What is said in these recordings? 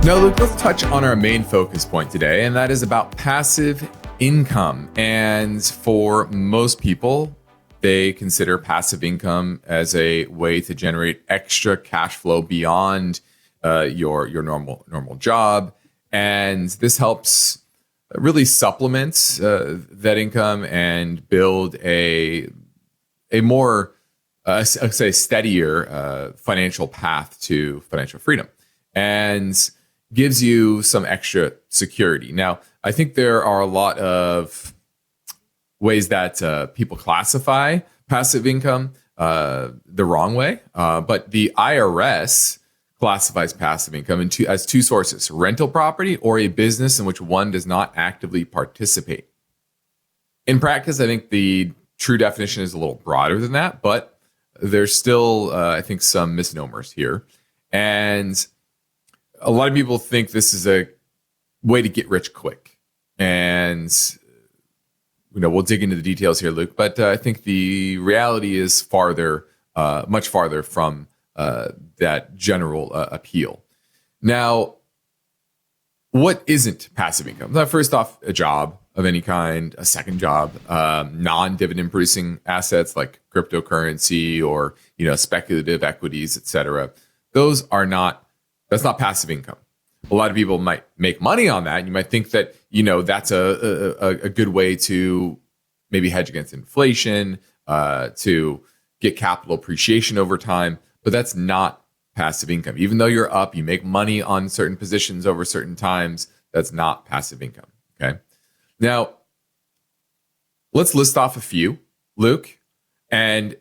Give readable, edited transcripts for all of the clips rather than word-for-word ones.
Now, Luke, let's touch on our main focus point today, and that is about passive income. And for most people, they consider passive income as a way to generate extra cash flow beyond your normal job. And this helps really supplement that income and build a more, say, steadier financial path to financial freedom, and gives you some extra security. Now, I think there are a lot of ways that people classify passive income the wrong way, but the IRS classifies passive income as two sources: rental property or a business in which one does not actively participate. In practice, I think the true definition is a little broader than that, but there's still, I think, some misnomers here. And a lot of people think this is a way to get rich quick. And, we'll dig into the details here, Luke, but I think the reality is much farther from that general appeal. Now, what isn't passive income? First off, a job of any kind, a second job, non-dividend producing assets like cryptocurrency or, speculative equities, etc. That's not passive income. A lot of people might make money on that. You might think that, that's a good way to maybe hedge against inflation, to get capital appreciation over time, but that's not passive income. Even though you're up, you make money on certain positions over certain times, that's not passive income, okay? Now, let's list off a few, Luke, and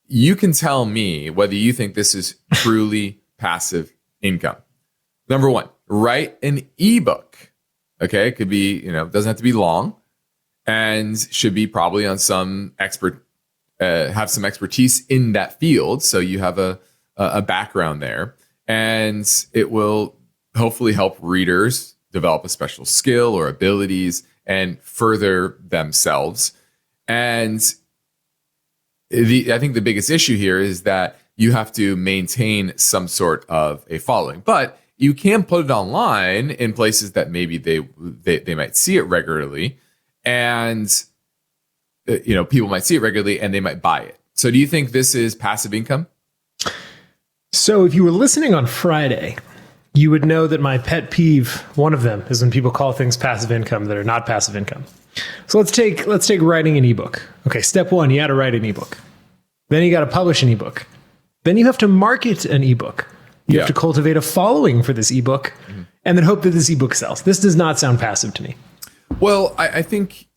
you can tell me whether you think this is truly passive income. Number one, write an ebook. Okay, it could be, doesn't have to be long, and should be probably on some have some expertise in that field. So you have a background there, and it will hopefully help readers develop a special skill or abilities and further themselves. And I think the biggest issue here is that you have to maintain some sort of a following, but you can put it online in places that maybe they might see it regularly, and people might see it regularly and they might buy it. So do you think this is passive income? So if you were listening on Friday, you would know that my pet peeve, one of them, is when people call things passive income that are not passive income. So let's take writing an ebook. Okay, step one, you got to write an ebook. Then you got to publish an ebook. Then you have to market an ebook. You have to cultivate a following for this ebook, and then hope that this ebook sells. This does not sound passive to me. Well, I think,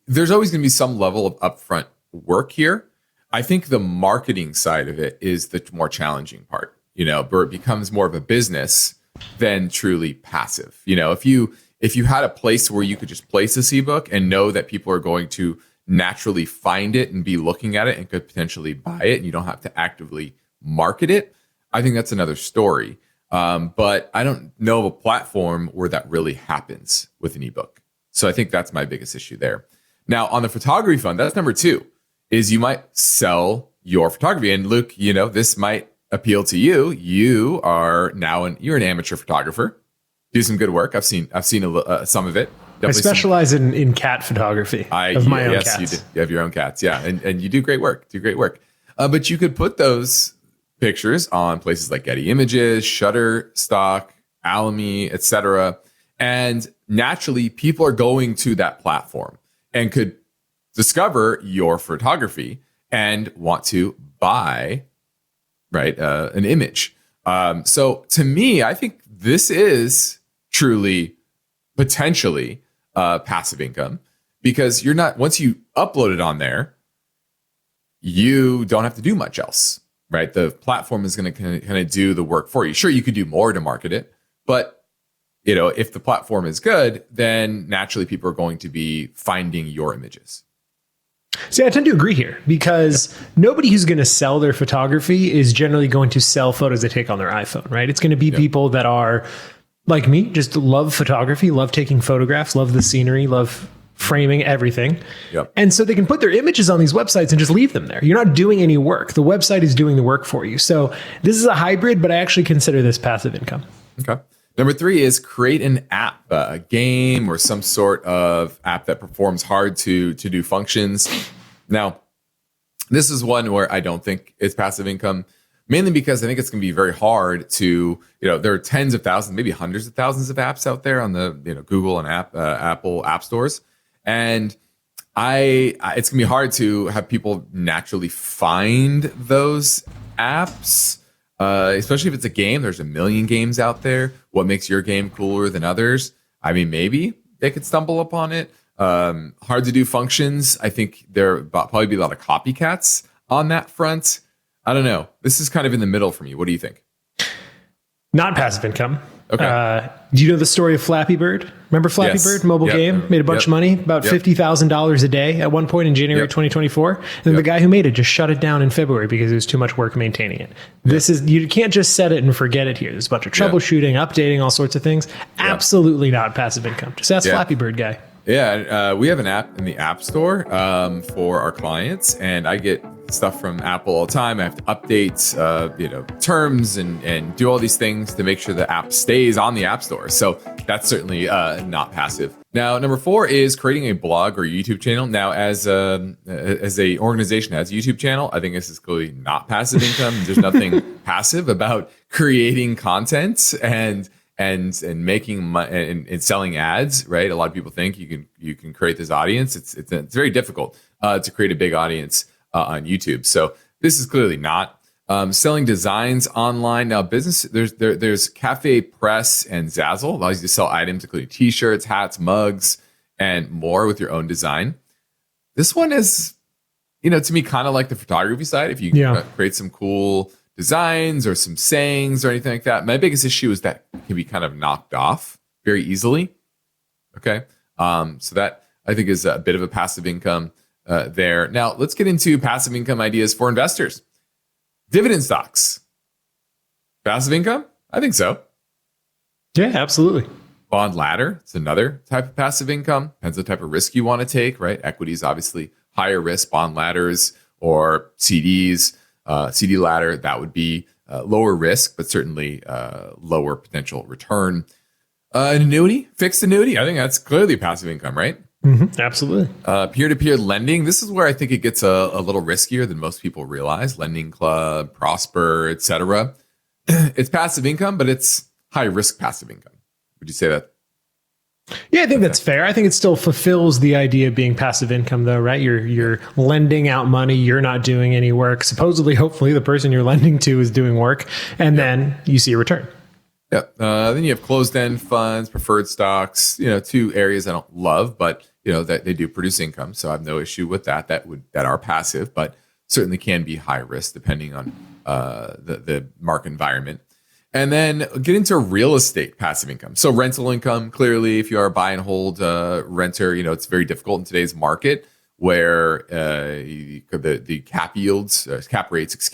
there's always going to be some level of upfront work here. I think the marketing side of it is the more challenging part, where it becomes more of a business than truly passive. If you had a place where you could just place this ebook and know that people are going to naturally find it and be looking at it and could potentially buy it, and you don't have to actively market it, I think that's another story. But I don't know of a platform where that really happens with an ebook. So I think that's my biggest issue there. Now, on the photography fund, that's number two, is you might sell your photography. And Luke, this might appeal to you. You are now you're an amateur photographer. Do some good work. I've seen some of it. Definitely I specialize in cat photography of my own cats. Yes, you have your own cats. Yeah. And you do great work. But you could put those pictures on places like Getty Images, Shutterstock, Alamy, etc. And naturally, people are going to that platform and could discover your photography and want to buy, an image. So to me, I think this is truly, potentially passive income, because once you upload it on there, you don't have to do much else. Right, the platform is going to kind of do the work for you. Sure, you could do more to market it, but if the platform is good, then naturally people are going to be finding your images. See, I tend to agree here, because nobody who's going to sell their photography is generally going to sell photos they take on their iPhone, right? It's going to be people that are like me, just love photography, love taking photographs, love the scenery, love framing everything. Yep. And so they can put their images on these websites and just leave them there. You're not doing any work. The website is doing the work for you. So this is a hybrid, but I actually consider this passive income. Okay. Number 3 is create an app, a game or some sort of app that performs hard to do functions. Now, this is one where I don't think it's passive income, mainly because I think it's going to be very hard to, there are tens of thousands, maybe hundreds of thousands of apps out there on the, Google and Apple app stores. And it's going to be hard to have people naturally find those apps, especially if it's a game. There's a million games out there. What makes your game cooler than others? I mean, maybe they could stumble upon it. Hard to do functions. I think there probably be a lot of copycats on that front. I don't know. This is kind of in the middle for me. What do you think? Not passive income. Okay. Do you know the story of Flappy Bird? Remember Flappy Bird? Mobile game? Made a bunch of money, about $50,000 a day at one point in January 2024. And then the guy who made it just shut it down in February because it was too much work maintaining it. You can't just set it and forget it here. There's a bunch of troubleshooting, updating, all sorts of things. Absolutely not passive income. Just ask Flappy Bird guy. Yeah, we have an app in the App Store for our clients, and I get stuff from Apple all the time. I have to update, terms and do all these things to make sure the app stays on the App Store. So that's certainly not passive. Now, number 4 is creating a blog or YouTube channel. Now, as a organization that has a YouTube channel, I think this is clearly not passive income. There's nothing passive about creating content and making money and selling ads, right? A lot of people think you can create this audience. It's very difficult to create a big audience on YouTube. So this is clearly not selling designs online. Now, business there's Cafe Press and Zazzle allows you to sell items including T-shirts, hats, mugs, and more with your own design. This one is, to me, kind of like the photography side. If you create some cool designs or some sayings or anything like that. My biggest issue is that it can be kind of knocked off very easily. Okay. So that I think is a bit of a passive income there. Now let's get into passive income ideas for investors. Dividend stocks. Passive income? I think so. Yeah, absolutely. Bond ladder. It's another type of passive income. Depends on the type of risk you want to take, right? Equities, obviously higher risk. Bond ladders or CDs. CD ladder, that would be lower risk, but certainly lower potential return. An annuity, fixed annuity, I think that's clearly passive income, right? Mm-hmm, absolutely. Peer-to-peer lending, this is where I think it gets a little riskier than most people realize. Lending Club, Prosper, etc. It's passive income, but it's high-risk passive income. Would you say that? Yeah, I think that's fair. I think it still fulfills the idea of being passive income, though, right? You're lending out money. You're not doing any work. Supposedly, hopefully, the person you're lending to is doing work, and then you see a return. Yeah. Then you have closed-end funds, preferred stocks. 2 areas I don't love, but that they do produce income, so I have no issue with that. That are passive, but certainly can be high risk depending on the market environment. And then get into real estate passive income. So rental income, clearly, if you are a buy and hold renter, it's very difficult in today's market where the cap rates,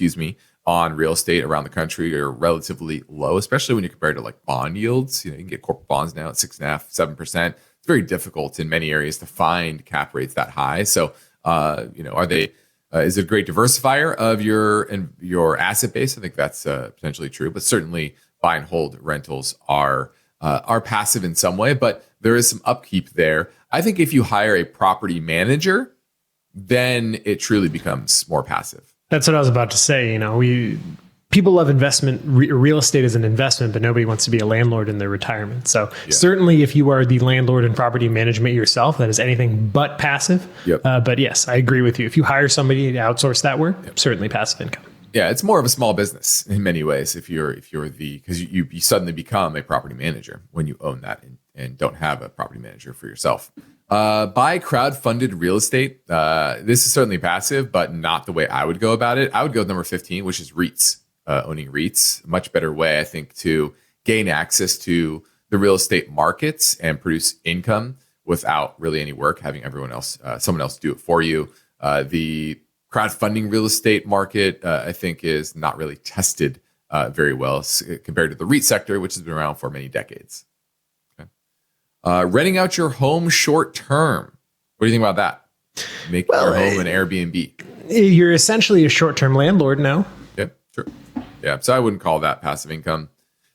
on real estate around the country are relatively low, especially when you compare to like bond yields. You can get corporate bonds now at 6.5%, 7%. It's very difficult in many areas to find cap rates that high. So, are they? Is it a great diversifier of your asset base? I think that's potentially true, but certainly buy and hold rentals are passive in some way, but there is some upkeep there. I think if you hire a property manager, then it truly becomes more passive. That's what I was about to say. People love investment. Real estate is an investment, but nobody wants to be a landlord in their retirement. So certainly if you are the landlord in property management yourself, that is anything but passive. Yep. But yes, I agree with you. If you hire somebody to outsource that work, certainly passive income. Yeah, it's more of a small business in many ways because you suddenly become a property manager when you own that and don't have a property manager for yourself. Buy crowd-funded real estate. This is certainly passive, but not the way I would go about it. I would go with number 15, which is REITs. Owning REITs, a much better way, I think, to gain access to the real estate markets and produce income without really any work, having someone else do it for you. The crowdfunding real estate market, I think, is not really tested very well compared to the REIT sector, which has been around for many decades. Okay. Renting out your home short term. What do you think about that? Make your home an Airbnb. You're essentially a short-term landlord now. Yeah, true. Yeah, so I wouldn't call that passive income.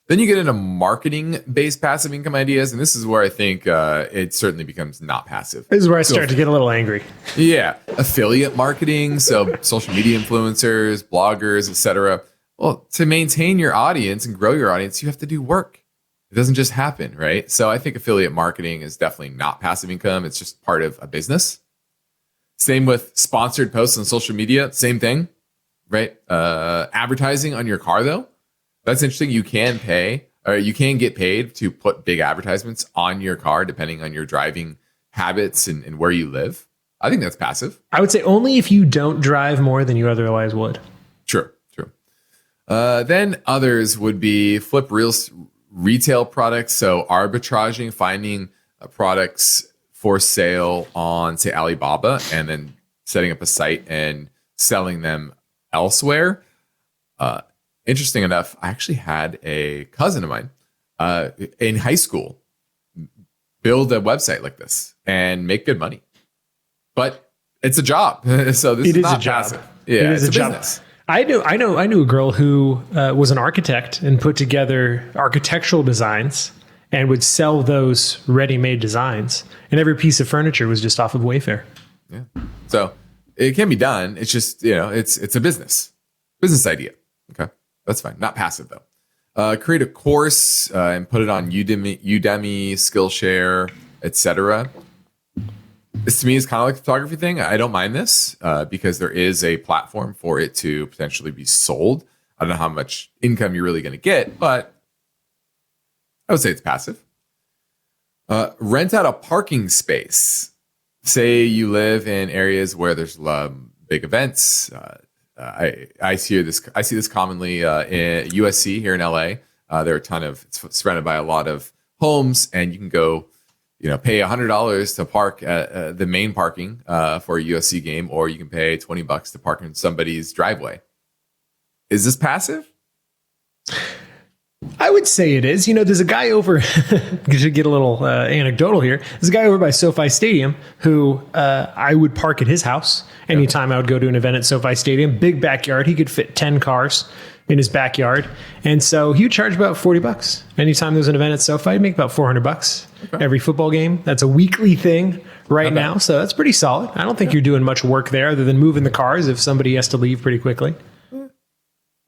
Then you get into marketing-based passive income ideas, and this is where I think it certainly becomes not passive. This is where I start to get a little angry. Yeah, affiliate marketing, so social media influencers, bloggers, etc. Well, to maintain your audience and grow your audience, you have to do work. It doesn't just happen, right? So I think affiliate marketing is definitely not passive income. It's just part of a business. Same with sponsored posts on social media, same thing, right? Advertising on your car, though. That's interesting. You can pay, or you can get paid to put big advertisements on your car, depending on your driving habits and where you live. I think that's passive. I would say only if you don't drive more than you otherwise would. True. Then others would be flip retail products. So arbitraging, finding products for sale on, say, Alibaba, and then setting up a site and selling them elsewhere. Interesting enough, I actually had a cousin of mine in high school build a website like this and make good money. But it's a job. So this is not passive. Yeah, it's a business. I knew a girl who was an architect and put together architectural designs and would sell those ready-made designs. And every piece of furniture was just off of Wayfair. Yeah. So it can be done. It's just, it's a business idea. Okay. That's fine. Not passive, though. Create a course and put it on Udemy, Skillshare, etc. This to me is kind of like a photography thing. I don't mind this because there is a platform for it to potentially be sold. I don't know how much income you're really going to get, but I would say it's passive. Rent out a parking space. Say you live in areas where there's big events. I see this commonly in USC here in LA. There are a ton of, it's surrounded by a lot of homes, and you can go, pay $100 to park at the main parking for a USC game, or you can pay $20 to park in somebody's driveway. Is this passive? I would say it is. There's a guy over, to get a little anecdotal here, there's a guy over by SoFi Stadium who I would park at his house anytime I would go to an event at SoFi Stadium. Big backyard. He could fit 10 cars in his backyard. And so he would charge about $40. Anytime there's an event at SoFi, he'd make about $400 every football game. That's a weekly thing now. So that's pretty solid. I don't think you're doing much work there other than moving the cars if somebody has to leave pretty quickly.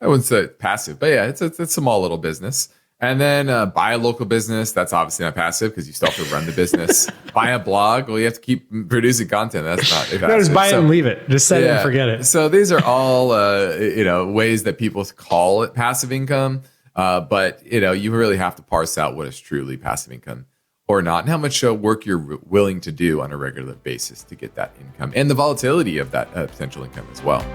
I wouldn't say passive, but yeah, it's a small little business. And then buy a local business. That's obviously not passive because you still have to run the business. Buy a blog. Well, you have to keep producing content. That's not passive. No, just buy it and leave it. Just set it and forget it. So these are all ways that people call it passive income. But you really have to parse out what is truly passive income or not, and how much work you're willing to do on a regular basis to get that income, and the volatility of that potential income as well.